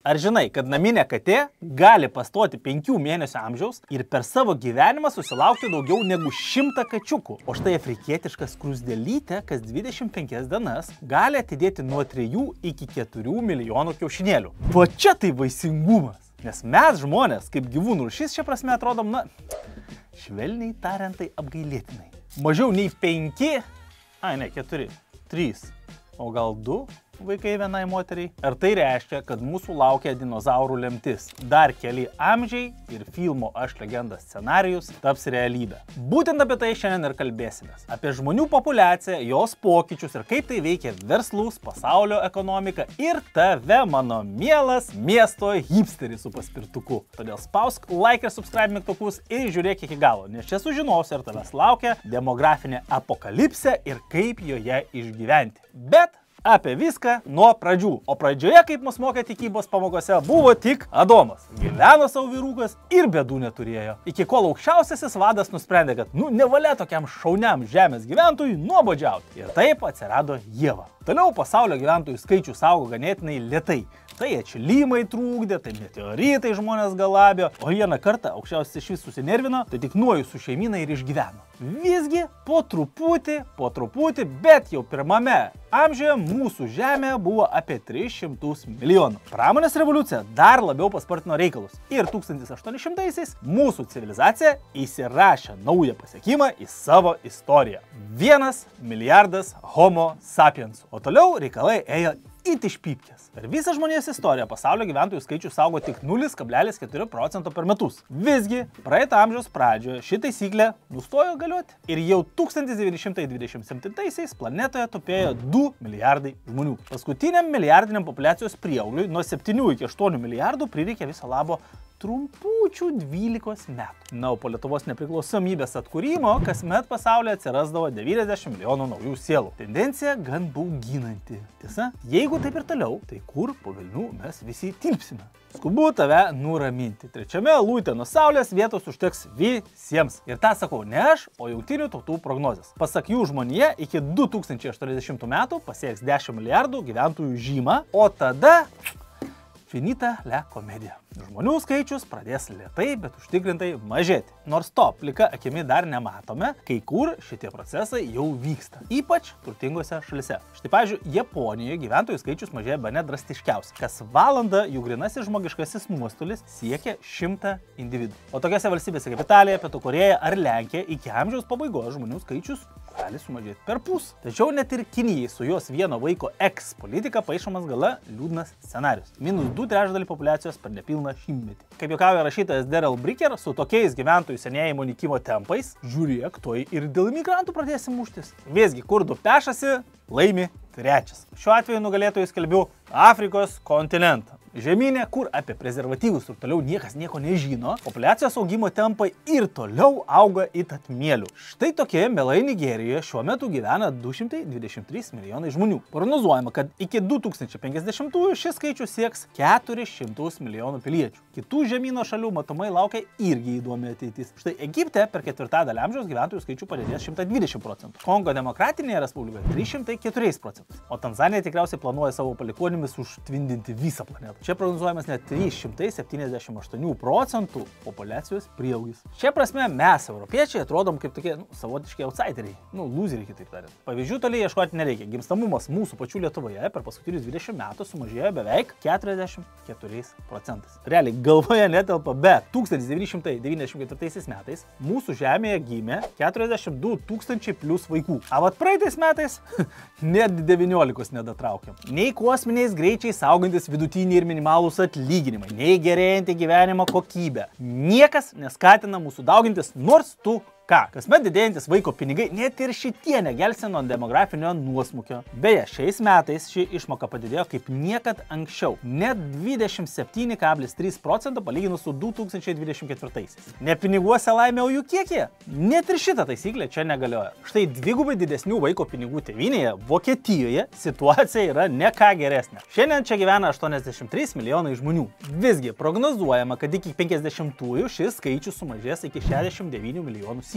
Ar žinai, kad naminė katė gali pastoti 5 mėnesių amžiaus ir per savo gyvenimą susilaukti daugiau negu 100 kačiukų? O štai afrikietiška skruzdėlytė kas 25 dienas gali atidėti nuo 3 iki 4 milijonų kiaušinėlių. Va čia tai vaisingumas. Nes mes žmonės, kaip gyvūnų rūšis, šia prasme atrodom, švelniai tariant, tai apgailėtinai. Mažiau nei 5, 4, 3, o gal 2 vaikai vienai moteriai. Ar tai reiškia, kad mūsų laukia dinozaurų lemtis? Dar keli amžiai ir filmo Aš legenda scenarijus taps realybė. Būtent apie tai šiandien ir kalbėsimės. Apie žmonių populiaciją, jos pokyčius ir kaip tai veikia verslus, pasaulio ekonomiką ir tave, mano mielas miesto hipsteris su paspirtuku. Todėl spausk like ir subscribe mygtukus ir žiūrėk iki galo, nes čia sužinosi, ar tavęs laukia demografinė apokalipsė ir kaip joje išgyventi. Bet apie viską nuo pradžių. O pradžioje, kaip mus mokė tikybos pamokose, buvo tik Adomas. Gyveno savo vyrukas ir bėdų neturėjo. Iki kol aukščiausiasis vadas nusprendė, kad nevalia tokiam šauniam žemės gyventojui nuobodžiauti. Ir taip atsirado Ieva. Toliau pasaulio gyventojų skaičius augo ganėtinai lėtai. Tai atšilimai trūkdė, tai meteoritai žmonės galabio, o vieną kartą aukščiausias iš vis susinervino, tai tik nuojų su šeimyna ir išgyveno. Visgi po truputį, bet jau pirmame amžiuje mūsų žemė buvo apie 300 milijonų. Pramonės revoliucija dar labiau paspartino reikalus ir 1800-aisiais mūsų civilizacija įsirašė naują pasiekimą į savo istoriją. 1 milijardas Homo sapiensų. O toliau reikalai ėjo it iš pypkės. Per visą žmonijos istoriją pasaulio gyventojų skaičius augo tik 0,4% per metus. Visgi, praeitą amžiaus pradžioje ši taisyklė nustojo galioti ir jau 1927-aisiais planetoje tupėjo 2 milijardai žmonių. Paskutiniam milijardiniam populiacijos prieaugliui nuo 7 iki 8 milijardų prireikė viso labo trumpučių 12 metų. Na, o po Lietuvos nepriklausomybės atkūrimo kasmet pasaulyje atsirasdavo 90 milijonų naujų sielų. Tendencija gan bauginanti. Tiesa, jeigu taip ir toliau, tai kur po velnių mes visi tilpsime? Skubu tave nuraminti. Trečiame lūte nuo Saulės vietos užteks visiems. Ir tą sakau ne aš, o Jungtinių tautų prognozės. Pasak jų, žmonija iki 2080 metų pasieks 10 milijardų gyventojų žymą, o tada finita la komedija. Žmonių skaičius pradės lėtai, bet užtikrintai mažėti. Nors to plika akimi dar nematome, kai kur šitie procesai jau vyksta. Ypač turtingose šalise. Štai, pavyzdžiui, Japonijoje gyventojų skaičius mažėja bene drastiškiausiai. Kas valandą jų grynasis žmogiškasis nuostolis siekia 100 individų. O tokiose valstybėse kaip Italija, Pietų Korėja ar Lenkija iki amžiaus pabaigos žmonių skaičius gali sumažėti per pus. Tačiau net ir Kinijai su jos vieno vaiko X politika paišomas gala liūdnas scenarius. -2/3 populiacijos per nepilną šimtmetį. Kaip juokauja rašytojas Daryl Bricker, su tokiais gyventojų senėjimo nykimo tempais, žiūrėk, tuoj ir dėl imigrantų pradėsi muštis. Visgi, kur du pešasi, laimi trečias. Šiuo atveju nugalėtojų skelbiu Afrikos kontinentą. Žemynė, kur apie prezervatyvus ir toliau niekas nieko nežino, populiacijos augimo tempai ir toliau auga it atmėlių. Štai tokie mielai Nigerijoje šiuo metu gyvena 223 milijonai žmonių. Prognozuojama, kad iki 2050-ųjų šis skaičius sieks 400 milijonų piliečių. Kitų žemyno šalių matomai laukia irgi įdomi ateitis. Štai Egipte per ketvirtadalį amžiaus gyventojų skaičių padidės 120%. Kongo demokratinėje respublikoje 304%. O Tanzanija tikriausiai planuoja savo palikuonimis užtvindinti visą planetą. Čia prognozuojamas net 378% populiacijos prieaugis. Šia prasme mes, europiečiai, atrodom kaip tokie savotiški outsideriai. Lūzeriai, kitaip tariant. Pavyzdžių toliai ieškoti nereikia. Gimstamumas mūsų pačių Lietuvoje per paskutinius 20 metų sumažėjo beveik 44%. Realiai galvoje netelpa, bet 1994 metais mūsų žemėje gimė 42 tūkstančiai plus vaikų. O vat praeitais metais net 19 nedatraukėm. Nei kosminiais greičiais augantis vidutiniai ir minimalūs atlyginimai, nei gerėjanti gyvenimo kokybė. Niekas neskatina mūsų daugintis, nors tu ką. Kasmet didėjantis vaiko pinigai net ir šitie negelsia nuo demografinio nuosmukio. Beje, šiais metais ši išmoka padidėjo kaip niekad anksčiau. Net 27,3% palyginus su 2024-aisiais. Ne piniguose laimė, o jų kiekį? Net ir šitą taisyklę čia negalioja. Štai dvigubai didesnių vaiko pinigų tėvynėje, Vokietijoje, situacija yra ne ką geresnė. Šiandien čia gyvena 83 milijonai žmonių. Visgi prognozuojama, kad iki 50-ųjų šis skaičius sumažės iki 69 milijonų sielų.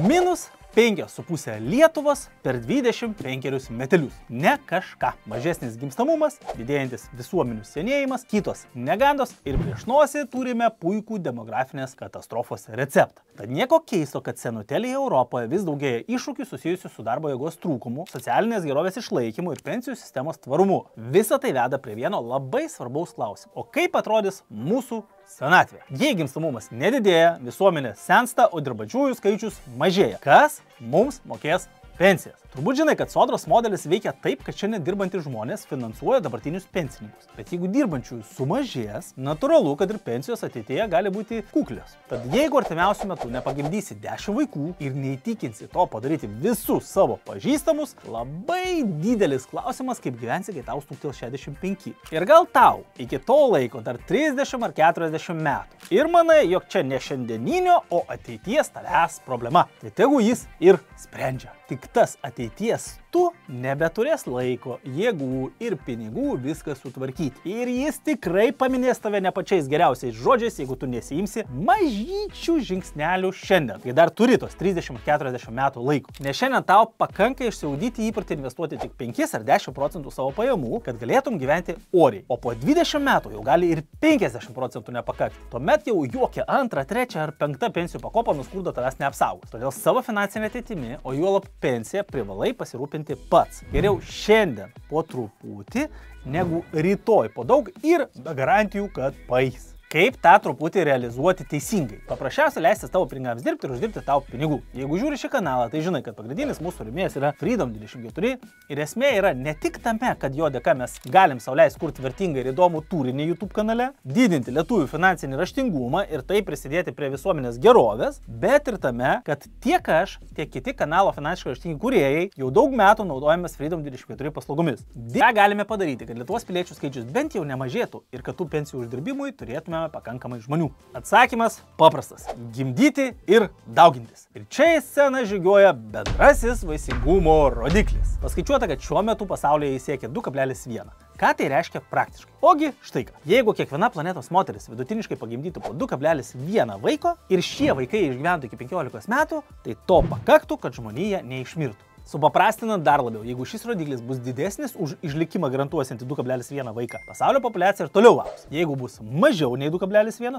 Minus 5,5 Lietuvos per 25 metelius. Ne kažką. Mažesnis gimstamumas, didėjantis visuomenių senėjimas, kitos negandos ir prieš nosį turime puikų demografinės katastrofos receptą. Tad nieko keisto, kad senutėlėje Europoje vis daugėja iššūkių susijusių su darbo jėgos trūkumu, socialinės gerovės išlaikymu ir pensijų sistemos tvarumu. Visa tai veda prie vieno labai svarbaus klausimo. O kaip atrodys mūsų senatvė? Jei gimstamumas nedidėja, visuomenė sensta, o dirbančiųjų skaičius mažėja. Kas mums mokės pensijas? Turbūt žinai, kad sodros modelis veikia taip, kad šiandien dirbantys žmonės finansuoja dabartinius pensininkus. Bet jeigu dirbančiųjų sumažės, natūralu, kad ir pensijos ateityje gali būti kuklios. Tad jeigu artimiausiu metu nepagimdysi 10 vaikų ir neįtikinsi to padaryti visus savo pažįstamus, labai didelis klausimas, kaip gyvensi, kai tau stuktels 65. Ir gal tau iki to laiko dar 30 ar 40 metų. Ir manai, jog čia ne šiandieninio, o ateities tavęs problema. Tai tegu jis ir sprendžia. Tik tas ateities tu nebeturės laiko, jėgų ir pinigų viską sutvarkyti. Ir jis tikrai paminės tave ne pačiais geriausiais žodžiais, jeigu tu nesiimsi mažyčių žingsnelių šiandien, kai dar turi tos 30-40 metų laiko. Nes šiandien tau pakanka išsiugdyti įprotį investuoti tik 5 ar 10% savo pajamų, kad galėtum gyventi oriai. O po 20 metų jau gali ir 50% nepakakti. Tuomet jau jokia 2, 3 ar 5 pensijų pakopa nuo skurdo tavęs neapsaugos. Todėl savo finansinę ateitimi, o juolab pensiją privalai pasirūpinti pats. Geriau šiandien po truputį, negu rytoj po daug ir be garantijų, kad paeis. Kaip tą truputį realizuoti teisingai? Paprasčiausia leistis tavo pinigams dirbti ir uždirbti tau pinigų. Jeigu žiūri šį kanalą, tai žinai, kad pagrindinis mūsų rėmėjas yra Freedom24 ir esmė yra ne tik tame, kad jo dėka mes galim sau leisti kurti vertingą ir įdomų turinį YouTube kanale, didinti lietuvių finansinį raštingumą ir tai prisidėti prie visuomenės gerovės, bet ir tame, kad tiek aš, tiek kiti kanalo finansiškai raštingi kūrėjai jau daug metų naudojamės Freedom24 paslaugomis. Ką galime padaryti, kad Lietuvos piliečių skaičius bent jau nemažėtų ir kad tų pensijų uždirbimui turėtume pakankamai žmonių? Atsakymas paprastas – gimdyti ir daugintis. Ir čia į sceną žygiuoja bendrasis vaisingumo rodiklis. Paskaičiuota, kad šiuo metu pasaulyje jis siekia 2,1. Ką tai reiškia praktiškai? Ogi štai ką. Jeigu kiekviena planetos moteris vidutiniškai pagimdytų po 2,1 vaiko ir šie vaikai išgyventų iki 15 metų, tai to pakaktų, kad žmonija neišmirtų. Supaprastinant dar labiau, jeigu šis rodiklis bus didesnis už išlikimą garantuosiantį 2,1 vaiką, pasaulio populiacija ir toliau augs. Jeigu bus mažiau nei 2,1,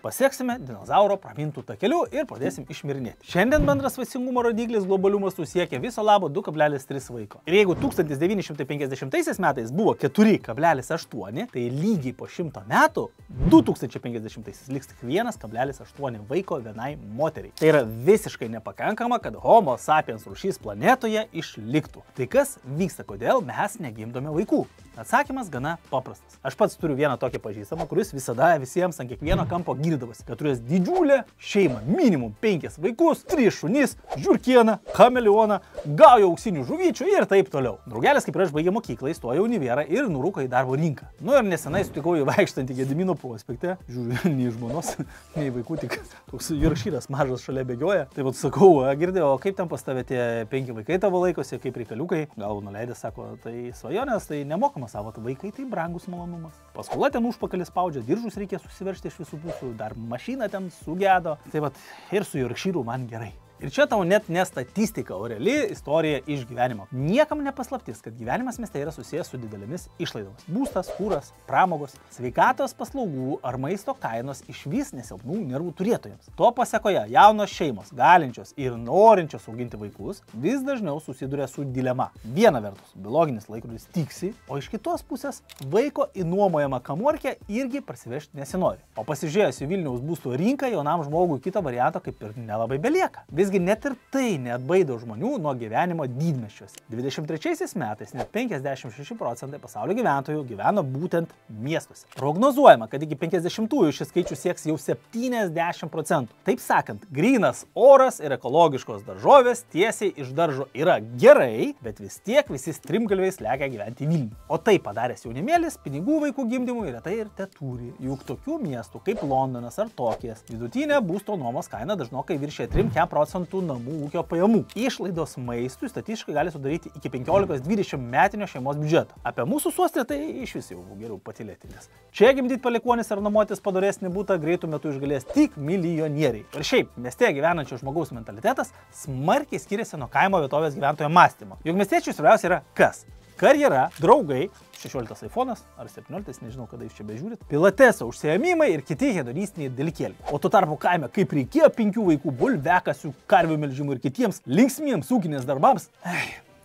pasieksime dinozauro pramintų takeliu ir pradėsim išmirinėti. Šiandien bendras vaisingumo rodiklis globalių mastų siekia viso labo 2,3 vaiko. Ir jeigu 1950 metais buvo 4,8, tai lygiai po 100 metų 2050 liks tik 1,8 vaiko vienai moteriai. Tai yra visiškai nepakankama, kad Homo sapiens rūšys planetoje išliktų. Tai kas vyksta, kodėl mes negimdome vaikų? Atsakymas gana paprastas. Aš pats turiu vieną tokį pažįstamą, kuris visada visiems ant kiekvieno kampo girdavosi, kad turės didžiulę šeimą, minimum 5 vaikus, 3 šunis, žiurkieną, kameleoną, gaujo auksinių žuvyčių ir taip toliau. Draugelis, kaip ir aš, baigė mokyklą, įstojo į univerą ir nurūko į darbo rinką. Nu ir nesenai sutikau jį vaikštantį Gedimino prospekte, žiūriu, nei žmonos, nei vaikų, tik toks Jorkšyras mažas šalia bėgioja. Tai vat sakau, girdėjau, kaip ten pas tave tie 5 vaikai tavo laikosi, kaip reikaliukai. Gal nuleidęs, sako, tai svajonės, tai nemokama savo, vaikai tai brangus malonumas. Paskola ten užpakalis spaudžia, diržus reikia susiveršti iš visų pusių, dar mašina ten sugedo. Tai vat ir su Jorkšyru man gerai. Ir čia tau net ne statistika, o reali istorija iš gyvenimo. Niekam nepaslaptis, kad gyvenimas mieste yra susijęs su didelėmis išlaidomis. Būstas, kūras, pramogos, sveikatos paslaugų ar maisto kainos išvis nesilpnų nervų turėtojams. To pasekoje jaunos šeimos, galinčios ir norinčios auginti vaikus, vis dažniau susiduria su dilema. Viena vertus, biologinis laikrodis tiksi, o iš kitos pusės vaiko įnuomojama kamorkė irgi parsivežti nesinori. O pasižiūrėjus į Vilniaus būstų rinką, jaunam žmogui kito varianto kaip ir nelabai belieka. Visgi net ir tai neatbaido žmonių nuo gyvenimo didmiesčiuose. 23 metais net 56% pasaulio gyventojų gyveno būtent miestuose. Prognozuojama, kad iki 50-ųjų šis skaičius sieks jau 70%. Taip sakant, grynas oras ir ekologiškos daržovės tiesiai iš daržo yra gerai, bet vis tiek visi strimgalviais lekia gyventi į Vilnių. O tai padaręs jaunimėlis, pinigų vaikų gimdymui retai ir teturi. Juk tokių miestų kaip Londonas ar Tokijas vidutinė būsto nuomos kaina dažnokai viršė 3-4% procentų namų ūkio pajamų. Išlaidos maistui statistiškai gali sudaryti iki 15-20 metinio šeimos biudžeto. Apie mūsų sostę tai iš vis jau geriau patylėti, nes čia gimdyti palikuonis ar nuomotis padoresnį butą greitų metų išgalės tik milijonieriai. Ir šiaip, mieste gyvenančio žmogaus mentalitetas smarkiai skiriasi nuo kaimo vietovės gyventojo mąstymo. Juk miestiečių svarbiausia yra kas? Karjera, draugai, 16 iPhone'as ar 17, nežinau, kada jūs čia bežiūrit, pilateso užsiėmimai ir kiti hedonistiniai dalykėliai. O tuo tarpu kaime, kaip reikėjo 5 vaikų bulviakasių, karvių melžimų ir kitiems linksmiems ūkinės darbams,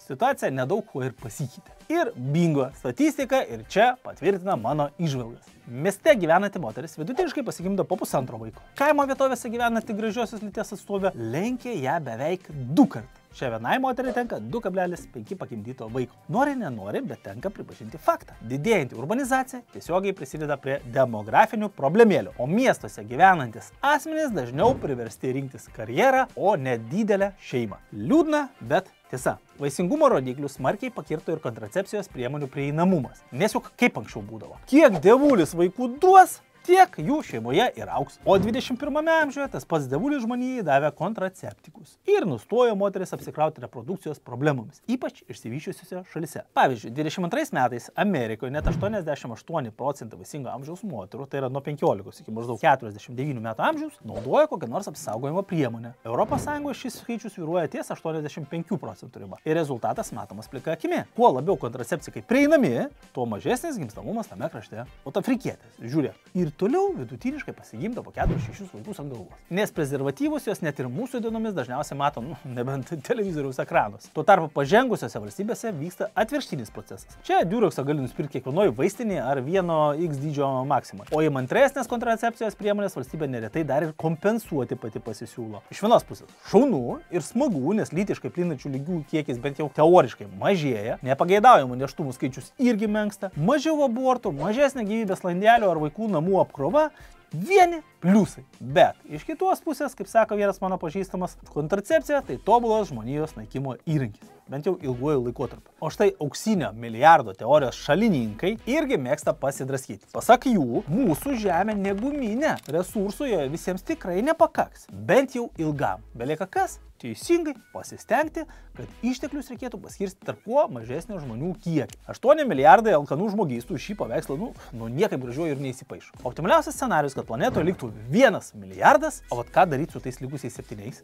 situacija nedaug kuo ir pasikeitė. Ir bingo, statistika ir čia patvirtina mano įžvalgas. Mieste gyvenanti moteris vidutiniškai pasigimdo po 1,5 vaiko. Kaimo vietovėse gyvenanti gražiosios lyties atstovė lenkia ją beveik 2 kartus. Čia vienai moteriai tenka 2,5 pagimdyto vaiko. Nori, nenori, bet tenka pripažinti faktą. Didėjanti urbanizacija tiesiogiai prisideda prie demografinių problemėlių, o miestuose gyvenantis asmenys dažniau priversti rinktis karjerą, o ne didelę šeimą. Liūdna, bet tiesa. Vaisingumo rodiklių smarkiai pakirto ir kontracepcijos priemonių prieinamumas. Nes juk kaip anksčiau būdavo. Kiek dievulis vaikų duos, tiek jų šeimoje ir auks. O 21 amžiuje tas pats dievulis žmonijai davė kontraceptikus ir nustojo moteris apsikrauti reprodukcijos problemomis, ypač išsivysčiusiose šalise. Pavyzdžiui, 22 metais Amerikoje net 88% vaisingo amžiaus moterų, tai yra nuo 15 iki maždaug 49 metų amžiaus, naudoja kokią nors apsaugojimo priemonę. Europos Sąjungoje šis skaičius svyruoja ties 85% riba. Ir rezultatas matomas plika akimi. Kuo labiau kontracepcikai prieinami, tuo mažesnis gimstamumas tame krašte. O ta afrikietės, žiūrėk, ir toliau vidutiniškai pasigimdo po 4-6 vaikus ant galvos. Nes prezervatyvus jos net ir mūsų dienomis dažniausiai matom, nebent televizoriaus ekranos. Tuo tarpu pažengusiose valstybėse vyksta atvirkštinis procesas. Čia diureksą gali nusipirkti kiekvienoje vaistinėje ar vieno X dydžio maksimą. O įmantresnės kontracepcijos priemonės valstybė neretai dar ir kompensuoti pati pasisiūlo. Iš vienos pusės šaunu ir smagu, nes lytiškai plinančių lygių kiekis bent jau teoriškai mažėja, nepageidaujamų nėštumų skaičius irgi menksta, mažiau abortų, mažesnė gyvybės landelių ar vaikų namų apkrova, vieni pliusai. Bet iš kitos pusės, kaip sako vienas mano pažįstamas, kontracepcija tai tobulas žmonijos naikimo įrankis. Bent jau ilguoju laikotarpiu. O štai auksinio milijardo teorijos šalininkai irgi mėgsta pasidraskyti. Pasak jų, mūsų žemė neguminė, resursų joje visiems tikrai nepakaks. Bent jau ilgam. Belieka kas? Teisingai pasistengti, kad išteklius reikėtų paskirsti tarp kuo mažesnio žmonių kiekį. 8 milijardai alkanų žmogystų šį paveikslą, niekaip gražiuoju ir neįsipaišo. Optimaliausias scenarijus, kad planetoje liktų 1 milijardas, o vat ką daryti su tais likusiais 7?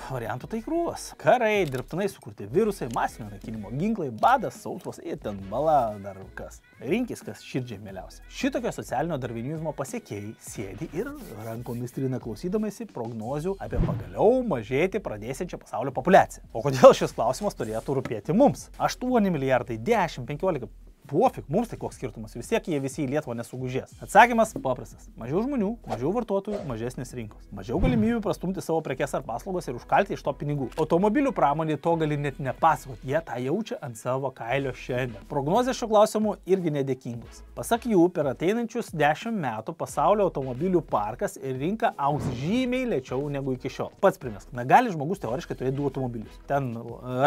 Variantų tai krūvas. Karai, dirbtinai sukurti virusai, masinio naikinimo ginklai, badas, sausros, ten bala, dar kas. Rinkis, kas širdžiai mieliausia. Šitokio socialinio darvinizmo pasiekėjai sėdi ir rankomis trina klausydamasi prognozių apie pagaliau mažėti pradėsiančią pasaulio populiaciją. O kodėl šis klausimas turėtų rūpėti mums? 8 milijardai, 10, 15... Pofik, mums tai koks skirtumas, vis tiek jie visi į Lietuvą nesugužės. Atsakymas paprastas. Mažiau žmonių, mažiau vartotojų, mažesnės rinkos. Mažiau galimybių prastumti savo prekes ar paslaugas ir užkalti iš to pinigų. Automobilių pramonė to gali net nepasakoti, jie tą jaučia ant savo kailio šiandien. Prognozės šio klausimu irgi nedėkingos. Pasak jų, per ateinančius 10 metų pasaulio automobilių parkas ir rinka augs žymiai lėčiau negu iki šiol. Pats primesk, gali žmogus teoriškai turėti 2 automobilius. Ten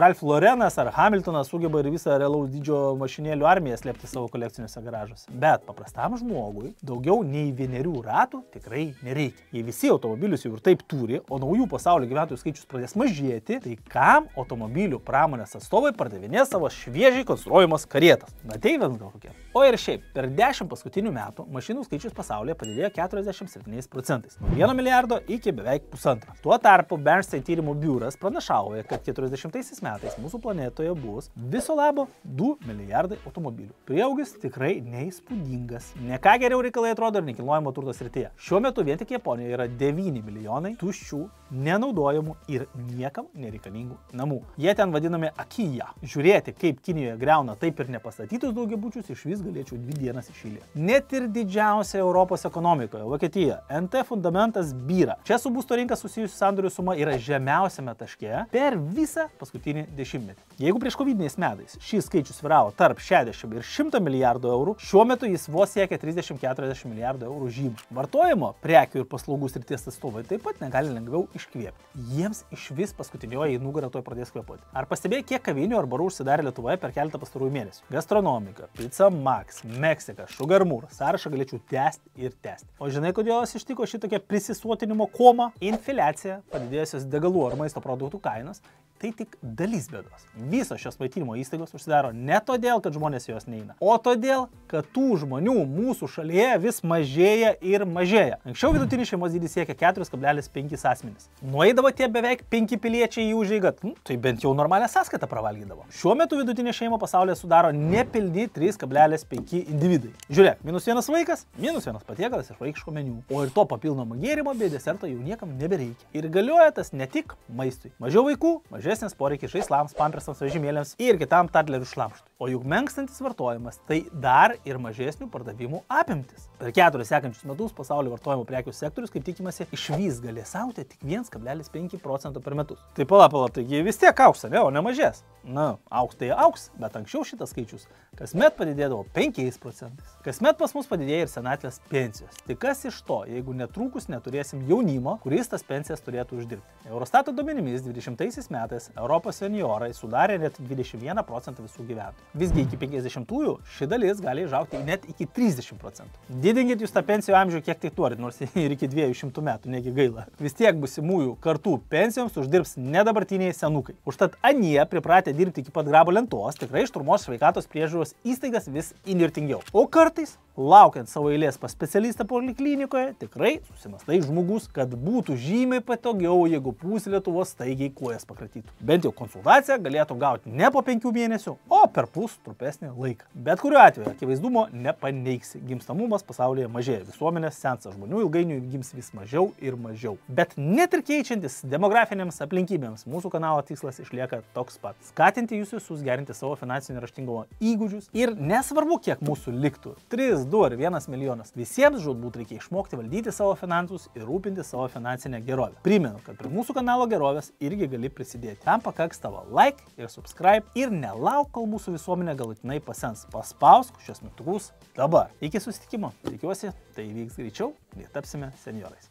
Ralph Laurenas ar Hamiltonas sugeba ir visą realaus dydžio mašinėlių armiją slėpti savo kolekciniuose garažuose. Bet paprastam žmogui daugiau nei 1 ratų tikrai nereikia. Jei visi automobilius jau ir taip turi, o naujų pasaulio gyventojų skaičius pradės mažėti, tai kam automobilių pramonės atstovai pardavinės savo šviežiai konstruojamas karietas? Ateiviams gal kokie. O ir šiaip, per 10 paskutinių metų mašinų skaičius pasaulyje padidėjo 47%. Nuo 1 milijardo iki beveik 1,5. Tuo tarpu Bernstein tyrimų biuras pranašauja, kad 40 metais mūsų planetoje bus viso labo 2 milijardai automobilių. Prieaugis tikrai neįspūdingas. Ne ką geriau reikalai atrodo ir nekilnojamo turto srityje. Šiuo metu vien tik Japonijoje yra 9 milijonai tuščių, nenaudojamų ir niekam nereikalingų namų. Jie ten vadinami Akiya. Žiūrėti, kaip Kinijoje griauna taip ir nepastatytus daugiabučius, iš vis galėčiau 2 dienas iš eilės. Net ir didžiausia Europos ekonomikoje, Vokietija, NT fundamentas byra. Čia su būsto rinka susijusių sandorių suma yra žemiausiame taške per visą paskutinį dešimtmetį. Jeigu prieš kovidiniais metais šis skaičius sviravo tarp 60 50 ir 100 milijardų eurų, šiuo metu jis vos siekia 30-40 milijardų eurų žymų. Vartojimo, prekių ir paslaugų srities atstovai taip pat negali lengviau iškvėpti. Jiems išvis paskutinioji į nugarą tuoj pradės kvėpuoti. Ar pastebėjai, kiek kavinių ar barų užsidarė Lietuvoje per keletą pastarųjų mėnesių? Gastronomika, Pizza Max, Meksika, Sugar Moore. Sąrašą galėčiau tęsti ir tęsti. O žinai, kodėl jos ištiko šitokia prisisotinimo koma? Infliacija, padidėjusios degalų ar maisto produktų kainos. Tai tik dalis bėdos. Visos šios maitinimo įstaigos užsidaro ne todėl, kad žmonės jos neina, o todėl, kad tų žmonių mūsų šalyje vis mažėja ir mažėja. Anksčiau vidutinis šeimos dydis siekia 4,5 asmenys. Nueidavo tie beveik 5 piliečiai į užeigą, tai bent jau normalią sąskaitą pravalgydavo. Šiuo metu vidutinė šeima pasaulyje sudaro nepilni 3,5 individai. Žiūrėk, -1 vaikas, -1 patiekalas iš vaikiško meniu. O ir to papildomo gėrimo bei deserto jau niekam nebereikia. Ir galioja tas ne tik maistui. Mažiau vaikų, mažesnis poreikis žaislams, pampersams, vežimėliams ir kitam tadlerių šlamštui. O juk menkstantis vartojimas tai dar ir mažesnių pardavimų apimtis. Per 4 sekančius metus pasaulio vartojimo prekių sektorius, kaip tikimasi, išvis galės augti tik 1,5 procento per metus. Tai pala, taigi vis tiek augs, ne, o ne mažės. Na, augs tai augs, bet anksčiau šitas skaičius kasmet padidėdavo 5 procentais. Kasmet pas mus padidėjo ir senatvės pensijos. Tai kas iš to, jeigu netrukus neturėsim jaunimo, kuris tas pensijas turėtų uždirbti? Eurostato duomenimis 20 metais Europos senjorai sudarė net 21 procentą visų gyventojų. Visgi iki 50-ųjų ši dalis gali išaugti net iki 30 procentų. Didinkit jūs tą pensijų amžių kiek tai norit, nors ir iki 200 metų, negi gaila. Vis tiek busimųjų kartų pensijoms uždirbs ne dabartiniai senukai. Užtat anie pripratę dirbti iki pat grabo lentos tikrai šturmos sveikatos priežiūros įstaigas vis įnirtingiau. O kartais, laukiant savo eilės pas specialistą poliklinikoje, tikrai susimastai žmogus, kad būtų žymiai patogiau, jeigu pusė Lietuvos staigiai kojas pakratytų. Bent jau konsultaciją galėtų gauti ne po 5 mėnesių, o per trumpesnį laiką. Bet kuriuo atveju akivaizdumo nepaneigsi. Gimstamumas pasaulyje mažėja, visuomenės sensta, žmonių ilgainiui gims vis mažiau ir mažiau. Bet net ir keičiantis demografinėms aplinkybėms, mūsų kanalo tikslas išlieka toks pat. Skatinti jūs visus gerinti savo finansinio raštingumo įgūdžius ir nesvarbu, kiek mūsų liktų. 3, 2 ar 1 milijonas. Visiems žūtbūt reikia išmokti valdyti savo finansus ir rūpinti savo finansinę gerovę. Primenu, kad prie mūsų kanalo gerovės irgi gali prisidėti. Tam pakaks tavo like ir subscribe ir nelauk, kol mūsų visuomenė galutinai pasens. Paspausk šios mygtukus dabar. Iki susitikimo. Tikiuosi, tai įvyks greičiau ir tapsime senjorais.